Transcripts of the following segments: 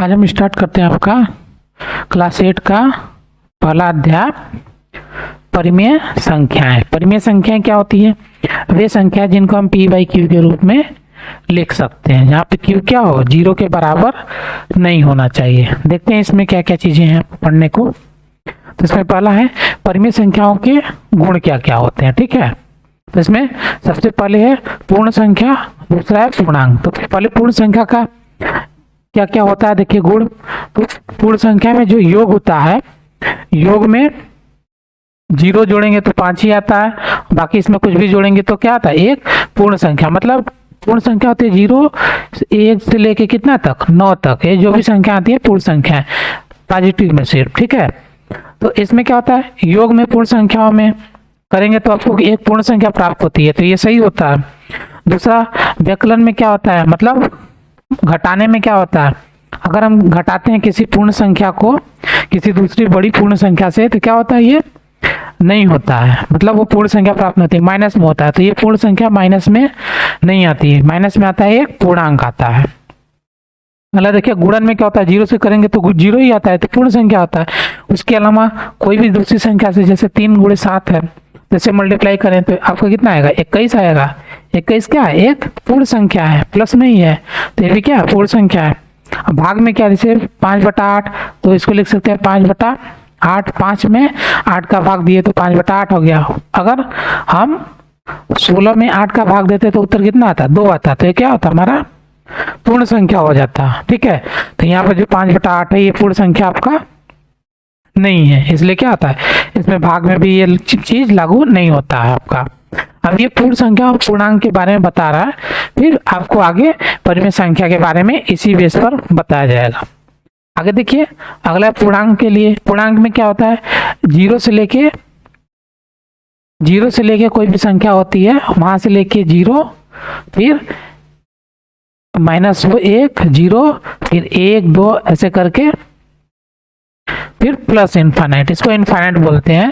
आज हम स्टार्ट करते हैं आपका क्लास 8 का पहला अध्याय परिमेय संख्याएं। परिमेय संख्याएं क्या होती है? वे संख्या जिनको हम पी बाई क्यू के रूप में लिख सकते हैं, जहाँ पे क्यू क्या हो, 0 के बराबर नहीं होना चाहिए। देखते हैं इसमें क्या क्या चीजें हैं पढ़ने को। तो इसमें पहला है परिमेय संख्याओं के गुण क्या क्या होते हैं। ठीक है, तो इसमें सबसे पहले है पूर्ण संख्या, दूसरा है पूर्णांक। तो पहले पूर्ण संख्या का क्या क्या होता है देखिए गुण। तो पूर्ण संख्या में जो योग होता है, योग में 0 जोड़ेंगे तो 5 ही आता है, बाकी इसमें कुछ भी जोड़ेंगे तो क्या आता है, एक पूर्ण संख्या। मतलब पूर्ण संख्या होती है 0 1 से लेके कितना तक, 9 तक। ये जो भी संख्या आती है पूर्ण संख्या है, पॉजिटिव में सिर्फ। ठीक है, तो इसमें क्या होता है, योग में पूर्ण संख्याओं में करेंगे तो आपको एक पूर्ण संख्या प्राप्त होती है, तो ये सही होता है। दूसरा व्यकलन में क्या होता है, मतलब घटाने में क्या होता है, अगर हम घटाते हैं किसी पूर्ण संख्या को किसी दूसरी बड़ी पूर्ण संख्या से तो क्या होता है, ये नहीं होता है, मतलब वो पूर्ण संख्या प्राप्त नहीं होती, माइनस में होता है। तो ये पूर्ण संख्या माइनस में नहीं आती है, माइनस में आता है एक पूर्णांक आता है। मतलब देखिए गुणन में क्या होता है, 0 से करेंगे तो 0 ही आता है, तो पूर्ण संख्या आता है। उसके अलावा कोई भी दूसरी संख्या से, जैसे 3 × 7 है, जैसे मल्टीप्लाई करें तो आपका कितना आएगा, 21 आएगा। 21 क्या है, एक पूर्ण संख्या है, प्लस में ही है, तो ये भी क्या है, पूर्ण संख्या है। अब भाग में क्या, जैसे 5/8, तो इसको लिख सकते हैं 5/8। 5 में 8 का भाग दिए तो 5/8 हो गया। अगर हम 16 में 8 का भाग देते तो उत्तर कितना आता, 2 आता, तो ये क्या होता, हमारा पूर्ण संख्या हो जाता। ठीक है, तो यहाँ पर जो 5/8 है ये पूर्ण संख्या आपका नहीं है, इसलिए क्या होता है, इसमें भाग में भी ये चीज लागू नहीं होता है आपका। अब ये पूर्ण संख्या और पूर्णांक के बारे में बता रहा है, फिर आपको आगे परिमेय संख्या के बारे में इसी बेस पर बताया जाएगा। आगे देखिए अगला पूर्णांक के लिए। पूर्णांक में क्या होता है, 0 से लेके कोई भी संख्या होती है, वहां से लेके 0, फिर -1 0, फिर 1 2 ऐसे करके, फिर प्लस इनफाइनाइट। इसको इनफाइनाइट बोलते हैं,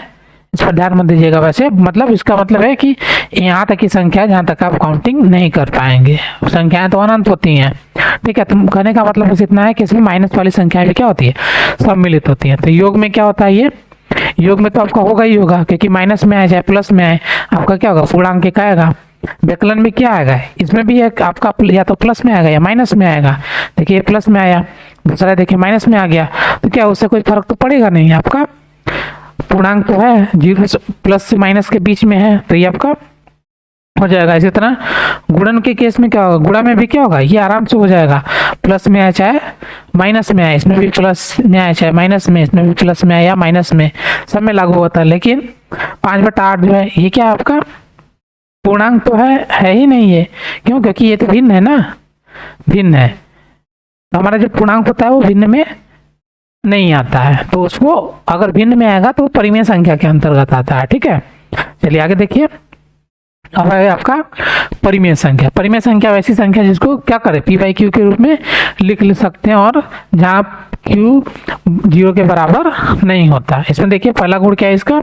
इस पर ध्यान मत दीजिएगा। वैसे मतलब इसका मतलब है कि यहाँ तक की संख्या जहाँ तक आप काउंटिंग नहीं कर पाएंगे, संख्याएं तो अनंत होती हैं। ठीक है, तो कहने का मतलब बस इतना है कि इसमें माइनस वाली संख्याएं भी क्या होती है, सम्मिलित होती हैं। तो योग में क्या होता है, ये योग में तो आपका होगा ही होगा, क्योंकि माइनस में आए चाहे प्लस में आए आपका क्या होगा, पूर्णांक का आएगा। व्यकलन में क्या आएगा, इसमें भी एक आपका या तो प्लस में आएगा या माइनस में आएगा। देखिए प्लस में आया, दूसरा देखिए माइनस में आ गया, तो क्या उससे कोई फर्क तो पड़ेगा नहीं। आपका पूर्णांक तो है, 0 प्लस से माइनस के बीच में है, तो ये आपका हो जाएगा। इसी तरह गुणन के केस में क्या होगा, गुणा में भी क्या होगा, ये आराम से हो जाएगा। प्लस में आए चाहे माइनस में आए, इसमें भी प्लस में आए चाहे माइनस में, इसमें भी प्लस में आए या माइनस में, सब में लागू होता है। लेकिन 5/8 जो है ये क्या है, आपका पूर्णांक तो है ही नहीं है। क्यों, क्योंकि ये तो भिन्न है ना, भिन्न है, तो हमारा जो पूर्णांक होता है वो भिन्न में नहीं आता है, तो उसको अगर भिन्न में आएगा तो परिमेय संख्या के अंतर्गत आता है। ठीक है, चलिए आगे देखिए। अब है आपका परिमेय संख्या। परिमेय संख्या वैसी संख्या जिसको क्या करें, पी बाई क्यू के रूप में लिख सकते हैं, और जहाँ क्यू 0 के बराबर नहीं होता। इसमें देखिए पहला गुण क्या है इसका,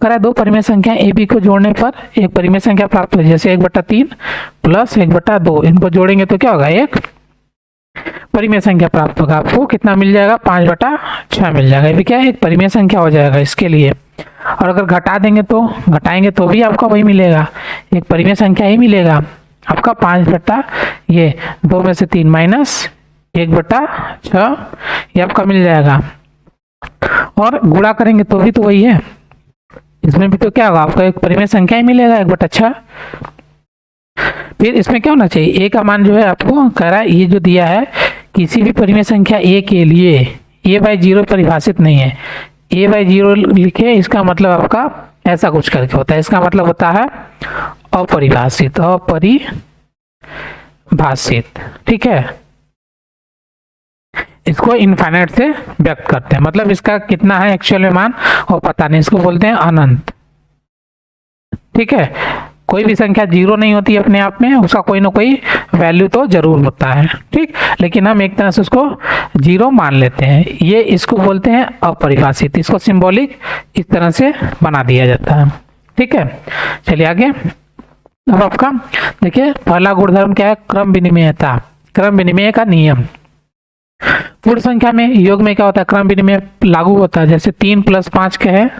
करा 2 परिमेय संख्या ए बी को जोड़ने पर एक परिमेय संख्या प्राप्त हो, जैसे 1/3 प्लस 1/2, इनको जोड़ेंगे तो क्या होगा, एक परिमेय संख्या प्राप्त होगा। आपको कितना मिल जाएगा, 5/6 मिल जाएगा। ये भी क्या है, एक परिमेय संख्या हो जाएगा इसके लिए। और अगर घटाएंगे तो भी आपका वही मिलेगा, एक परिमेय संख्या ही मिलेगा आपका। 5/2 में से 3 माइनस 1/6 ये आपका मिल जाएगा। और गुणा करेंगे तो भी तो वही है, इसमें भी तो क्या होगा, आपका एक परिमेय संख्या ही मिलेगा, 1/6। फिर इसमें क्या होना चाहिए, a का मान जो है आपको कह रहा है, ये जो दिया है किसी भी परिमेय संख्या a के लिए a/0 परिभाषित नहीं है। a/0 लिखे, इसका मतलब आपका ऐसा कुछ करके होता है, इसका मतलब होता है अपरिभाषित। ठीक है, इसको इनफाइनाइट से व्यक्त करते हैं, मतलब इसका कितना है एक्चुअल में मान और पता नहीं, इसको बोलते हैं अनंत। ठीक है, कोई भी संख्या 0 नहीं होती अपने आप में, उसका कोई ना कोई वैल्यू तो जरूर होता है। ठीक, लेकिन हम एक तरह से उसको 0 मान लेते हैं, ये इसको बोलते हैं अपरिभाषित। इसको सिंबॉलिक इस तरह से बना दिया जाता है। ठीक है, चलिए आगे। अब आपका देखिए पहला गुणधर्म क्या है, क्रम विनिमयता। क्रम विनिमय का नियम। पूर्ण संख्या में योग में क्या होता है, क्रम विनिमय लागू होता है। जैसे 3 + 5 का है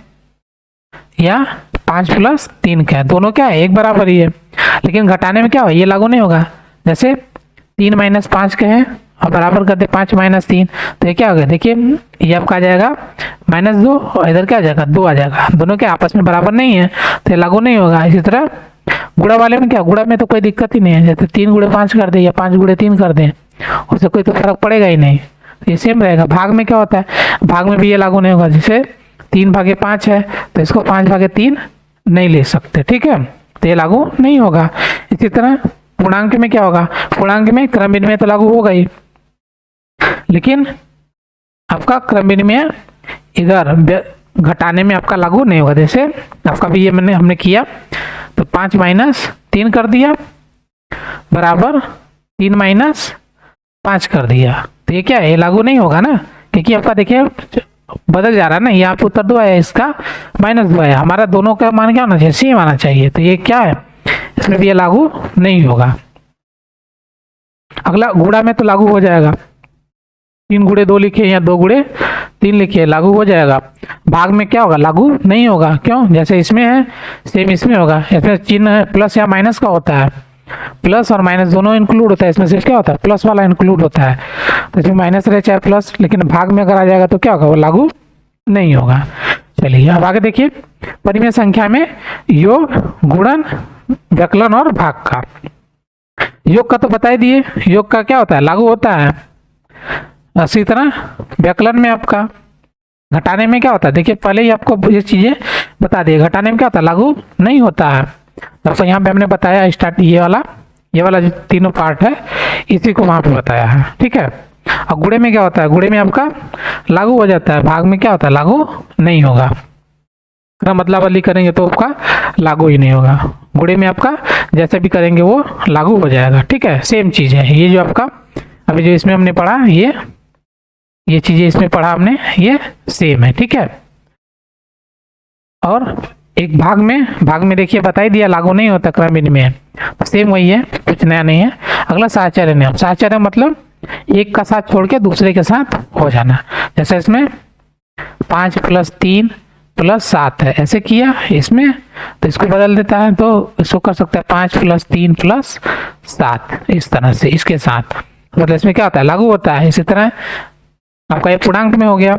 या 5 + 3 का है, दोनों क्या है, एक बराबर ही है। लेकिन घटाने में क्या हो, ये लागू नहीं होगा। जैसे 3 - 5 का है और बराबर कर दे 5 - 3, तो ये क्या होगा, देखिए ये आपका आ जाएगा -2 और इधर क्या आ जाएगा, 2 आ जाएगा। दोनों क्या आपस में बराबर नहीं है, तो ये लागू नहीं होगा। इसी तरह गुणा वाले में क्या, गुणा में तो कोई दिक्कत ही नहीं है। जैसे 3 × 5 कर दे या 5 × 3 कर दे, उससे कोई तो फर्क पड़ेगा ही नहीं, तो ये सेम रहेगा। भाग में क्या होता है, भाग में भी ये लागू नहीं होगा। जैसे 3/5 है तो इसको 5/3 नहीं ले सकते, ठीक है, तो ये लागू नहीं होगा। इसी तरह पूर्णांक में क्या होगा, पूर्णांक में क्रम विनिमय तो लागू होगा ही, लेकिन आपका क्रम विनिमय इधर घटाने में आपका लागू नहीं होगा। जैसे आपका भी ये हमने किया, तो 5 - 3 कर दिया बराबर 3 - 5 कर दिया, तो ये क्या है, ये लागू नहीं होगा ना, क्योंकि आपका देखिए बदल जा रहा है ना। यहाँ पे उत्तर 2 आया, इसका -2 आया, हमारा दोनों का मान क्या होना चाहिए, सेम आना चाहिए, तो ये क्या है, इसमें भी ये लागू नहीं होगा। अगला गुणा में तो लागू हो जाएगा, 3 × 2 लिखे या 2 × 3 लिखे, लागू हो जाएगा। भाग में क्या होगा, लागू नहीं होगा। क्यों, जैसे इसमें है सेम इसमें होगा। इसमें चिन्ह प्लस या माइनस का होता है, प्लस और माइनस दोनों इंक्लूड होता है। इसमें सिर्फ क्या होता है, प्लस वाला इंक्लूड होता है, तो इसमें माइनस रहे चाहे प्लस, लेकिन भाग में अगर आ जाएगा तो क्या होगा, वो लागू नहीं होगा। चलिए अब आगे देखिए, परिमेय संख्या में योग, गुणन, व्यकलन और भाग का। योग का तो बता ही दिए, योग का क्या होता है, लागू होता है। इसी तरह व्यकलन में आपका, घटाने में क्या होता है, देखिए पहले ही आपको ये चीजें बता दिए, घटाने में क्या होता है, लागू नहीं होता है। तो यहाँ पे हमने बताया स्टार्ट, ये वाला जो तीनों पार्ट है इसी को वहां पे बताया है, ठीक है। और गुणे में क्या होता है, गुणे में आपका लागू हो जाता है, भाग में क्या होता है, लागू नहीं होगा। क्रम अदला बदली करेंगे तो आपका लागू ही नहीं होगा। गुणे में आपका जैसे भी करेंगे वो लागू हो जाएगा, ठीक है, सेम चीज है। ये जो आपका अभी जो इसमें हमने पढ़ा, ये चीजें इसमें पढ़ा हमने, ये सेम है, ठीक है। और एक भाग में देखिए बता ही दिया, लागू नहीं होता क्रम विनिमय, सेम वही है, कुछ नया नहीं है। अगला साहचर्य नियम, साहचर्य मतलब एक का साथ छोड़ के दूसरे के साथ हो जाना। जैसे इसमें 5 + 3 + 7 है, ऐसे किया इसमें, तो इसको बदल देता है, तो इसको कर सकता है 5 + 3 + 7, इस तरह से इसके साथ, मतलब इसमें क्या होता है, लागू होता है। इसी तरह आपका ये पूर्णांक में हो गया,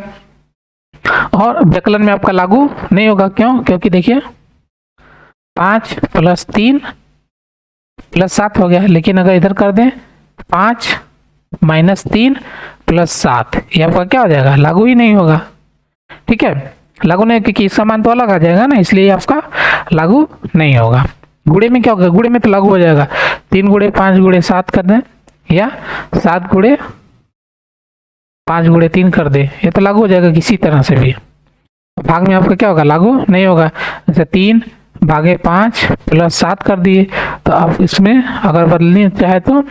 और व्यकलन में आपका लागू नहीं होगा। क्यों, क्योंकि देखिए 5 + 3 + 7 हो गया, लेकिन अगर इधर कर दें 5 - 3 + 7, ये आपका क्या हो जाएगा, लागू ही नहीं होगा, ठीक है, लागू नहीं, क्योंकि इसका मान तो अलग आ जाएगा ना, इसलिए आपका लागू नहीं होगा। गुणे में क्या होगा, गुणे में तो लागू हो जाएगा, 3 × 5 × 7 कर दें या 7 × 5 × 3 कर दे, ये तो लागू हो जाएगा किसी तरह से भी। भाग में आपका क्या होगा, लागू नहीं होगा। जैसे 3/5 + 7 कर दिए, तो आप इसमें अगर बदलनी चाहे तो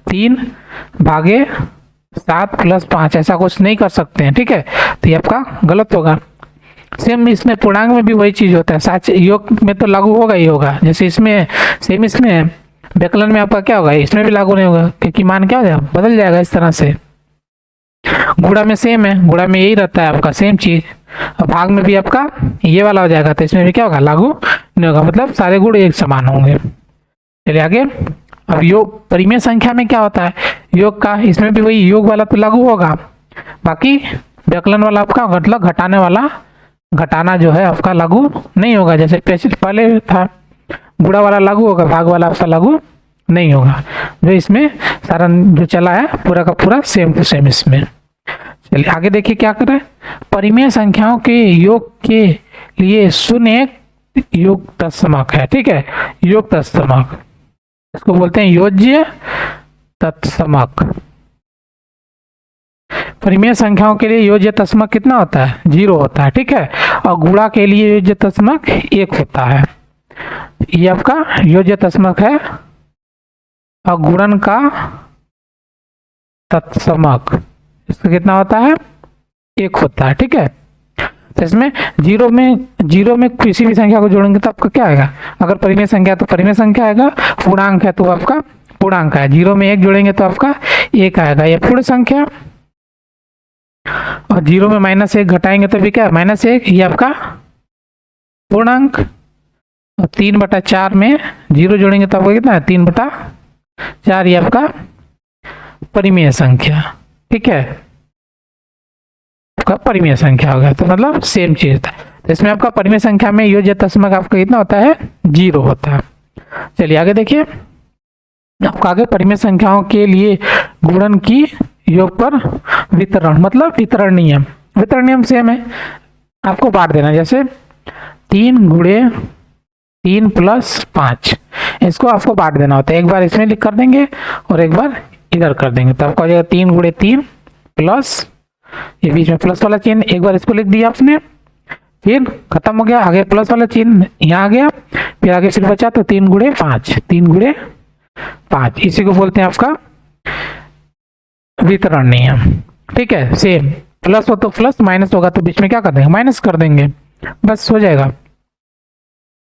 3/7 + 5, ऐसा कुछ नहीं कर सकते हैं, ठीक है, तो ये आपका गलत होगा। सेम इसमें पूर्णांक में भी वही चीज होता है, साच योग में तो लागू होगा ही होगा, जैसे इसमें सेम इसमें है। व्यकलन में आपका क्या होगा, इसमें भी लागू नहीं होगा, क्योंकि मान क्या हो जाएगा, बदल जाएगा इस तरह से। गुणा में सेम है, गुणा में यही रहता है आपका सेम चीज। और भाग में भी आपका ये वाला हो जाएगा, तो इसमें भी क्या होगा, लागू नहीं होगा, मतलब सारे गुण एक समान होंगे। चलिए आगे, अब योग परिमेय संख्या में क्या होता है, योग का, इसमें भी वही योग वाला तो लागू होगा, बाकी व्यकलन वाला आपका मतलब घटाने वाला, घटाना जो है आपका लागू नहीं होगा। जैसे पहले था, गुणा वाला लागू होगा, भाग वाला आपका लागू नहीं होगा। जो इसमें सारा जो चला है पूरा का पूरा सेम टू सेम इसमें। चलिए आगे देखिए क्या करें, परिमेय संख्याओं के योग के लिए शून्य योग तत्समक है, ठीक है, योग तत्समक, इसको बोलते हैं योज्य तत्समक। परिमेय संख्याओं के लिए योज्य तत्समक कितना होता है, 0 होता है, ठीक है, और गुणा के लिए योज्य तत्समक 1 होता है। ये आपका योज्य तत्समक है, और गुणन का तत्समक इसका कितना होता है, 1 होता है, ठीक है। तो इसमें जीरो में किसी भी संख्या को जोड़ेंगे तो आपका क्या आएगा, अगर परिमेय संख्या तो परिमेय संख्या आएगा, पूर्णांक है तो आपका पूर्णांक है। 0 में 1 जोड़ेंगे तो आपका 1 आएगा, ये पूर्ण संख्या और 0 में -1 घटाएंगे तो भी क्या -1, ये आपका पूर्णांक। और 3/4 में 0 जोड़ेंगे तो आपको कितना है 3/4, ये आपका परिमेय संख्या। ठीक है, आपका परिमेय संख्या होगा, तो मतलब सेम चीज था। तो इसमें आपका परिमेय संख्या में योज्य तस्मक आपका कितना होता है 0 होता है। चलिए आगे देखिए, आपका आगे परिमेय संख्याओं के लिए गुणन की योग पर वितरण, मतलब वितरण नियम सेम है, आपको बांट देना। जैसे 3 गुणे 3 + 5, इसको आपको बांट देना होता है। एक बार इसमें लिख कर देंगे और एक बार इधर कर देंगे, तो आपको आ जाएगा 3 गुणे 3 प्लस, ये बीच में प्लस वाला चिन्ह, एक बार इसको लिख दिया आपने, फिर खत्म हो गया, आगे प्लस वाला चिन्ह यहाँ आ गया, फिर आगे फिर बचा तो 3 गुणे 5, इसी को बोलते हैं आपका वितरण नियम। ठीक है, सेम, प्लस हो तो प्लस, माइनस होगा तो बीच में क्या कर देंगे माइनस कर देंगे, बस हो जाएगा।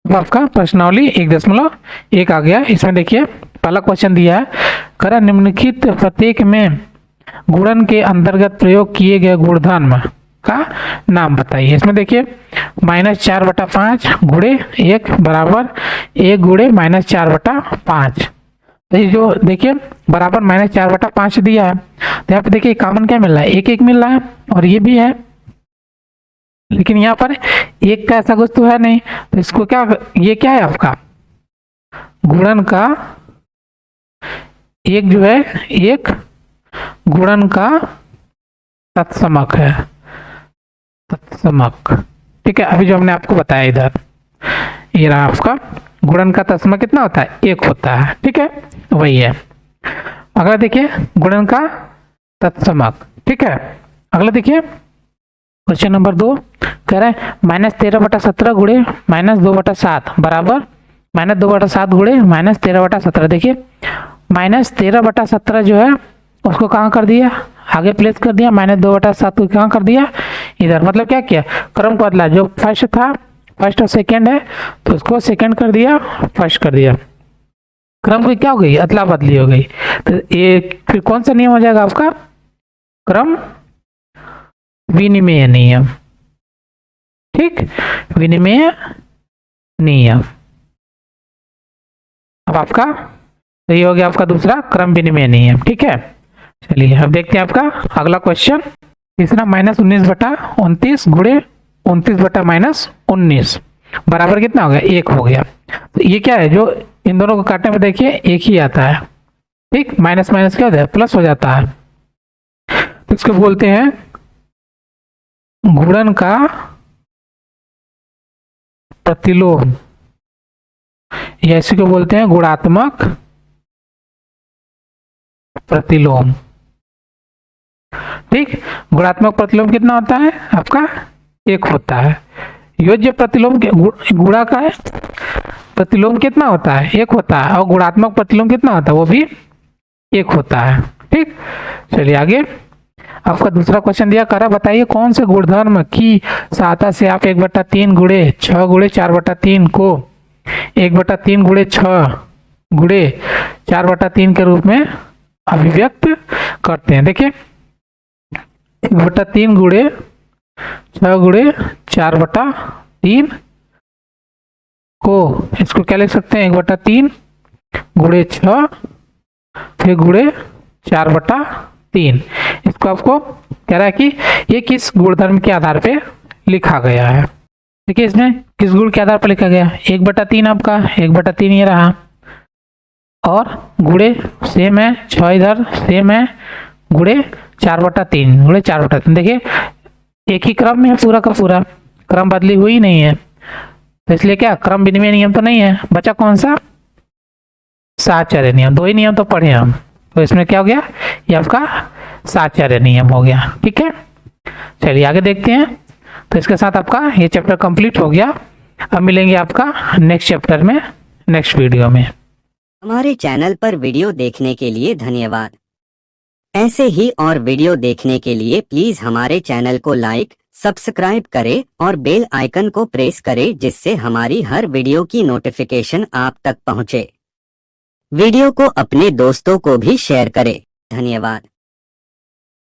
अब आपका प्रश्नावली 1.1 आ गया। इसमें देखिए पहला क्वेश्चन दिया है, करा निम्नलिखित प्रत्येक में गुणन के अंतर्गत प्रयोग किए गए गुणधर्म का नाम बताइए। इसमें देखिए -4/5 गुणे 1 बराबर 1 गुणे -4/5। तो ये जो देखिए बराबर -4/5 दिया है, तो यहाँ पे देखिए कॉमन क्या मिल रहा है, 1 मिल रहा है, और ये भी है, लेकिन यहाँ पर 1 का ऐसा कुछ तो है नहीं, तो इसको क्या, ये क्या है आपका गुणन का, एक जो है एक गुणन का तत्समक है, तत्समक। ठीक है, अभी जो हमने आपको बताया इधर, ये रहा आपका गुणन का तत्समक कितना होता है 1 होता है। ठीक है, वही है। अगला देखिए गुणन का तत्समक। ठीक है, अगला देखिए क्वेश्चन नंबर 2 कह रहा है -13/17 गुणे -2/7 बराबर -2/7 गुणे -13/17। देखिए -13/17 जो है उसको कहाँ कर दिया, आगे प्लेस कर दिया, -2/7 को कहाँ कर दिया इधर, मतलब क्या किया क्रम को बदला, जो फर्स्ट था, फर्स्ट और सेकंड है तो उसको सेकंड कर दिया, फर्स्ट कर दिया, क्रम की क्या हो गई अदला बदली हो गई। तो ये फिर कौन सा नियम हो जाएगा आपका क्रम विनिमेय नियम। ठीक, विनिमेय नियम। अब आपका तो ये हो गया आपका दूसरा क्रम विनिमय नियम। ठीक है, चलिए अब देखते हैं आपका अगला क्वेश्चन, तीसरा -19/29 गुणे 29/-19 बराबर कितना हो गया 1 हो गया। तो ये क्या है, जो इन दोनों को काटने में देखिए 1 ही आता है। ठीक, माइनस माइनस क्या होता है प्लस हो जाता है, तो इसको बोलते हैं गुणन का प्रतिलोम, या इसी को बोलते हैं गुणात्मक प्रतिलोम। ठीक, गुणात्मक प्रतिलोम कितना होता है आपका 1 होता है। योज्य प्रतिलोम गुणा का है प्रतिलोम कितना होता है 1 होता है, और गुणात्मक प्रतिलोम कितना होता है वो भी 1 होता है। ठीक, चलिए आगे आपका दूसरा क्वेश्चन दिया करा, बताइए कौन से गुणधर्म की सहायता से आप 1/3 गुणे 6 गुणे 4/3 को 1/3 गुणे 6 गुणे 4/3 के रूप में अभिव्यक्त करते हैं। देखिए 1/3 गुणे 6 गुणे 4/3 को, इसको क्या लिख सकते हैं 1/3 गुणे 6 फिर गुणे 4/3। इसको आपको कह रहा है कि ये किस गुणधर्म के आधार पे लिखा गया है। देखिए इसमें किस गुण के आधार पर लिखा गया, 1/3 आपका 1/3 ये रहा, और गुणे सेम है 6 इधर सेम है, गुणे 4/3 गुणे 4/3। देखिए एक ही क्रम में है, पूरा का पूरा क्रम बदली हुई नहीं है, तो इसलिए क्या क्रम विनिमय नियम तो नहीं है, बचा कौन सा साहचर्य नियम। 2 ही नियम तो पढ़े हम, तो इसमें क्या हो गया ये आपका साहचर्य नियम हो गया। ठीक है, चलिए आगे देखते हैं। तो इसके साथ आपका ये चैप्टर कंप्लीट हो गया। अब मिलेंगे आपका नेक्स्ट चैप्टर में नेक्स्ट वीडियो में। हमारे चैनल पर वीडियो देखने के लिए धन्यवाद। ऐसे ही और वीडियो देखने के लिए प्लीज हमारे चैनल को लाइक सब्सक्राइब करें और बेल आइकन को प्रेस करें, जिससे हमारी हर वीडियो की नोटिफिकेशन आप तक पहुंचे। वीडियो को अपने दोस्तों को भी शेयर करें। धन्यवाद।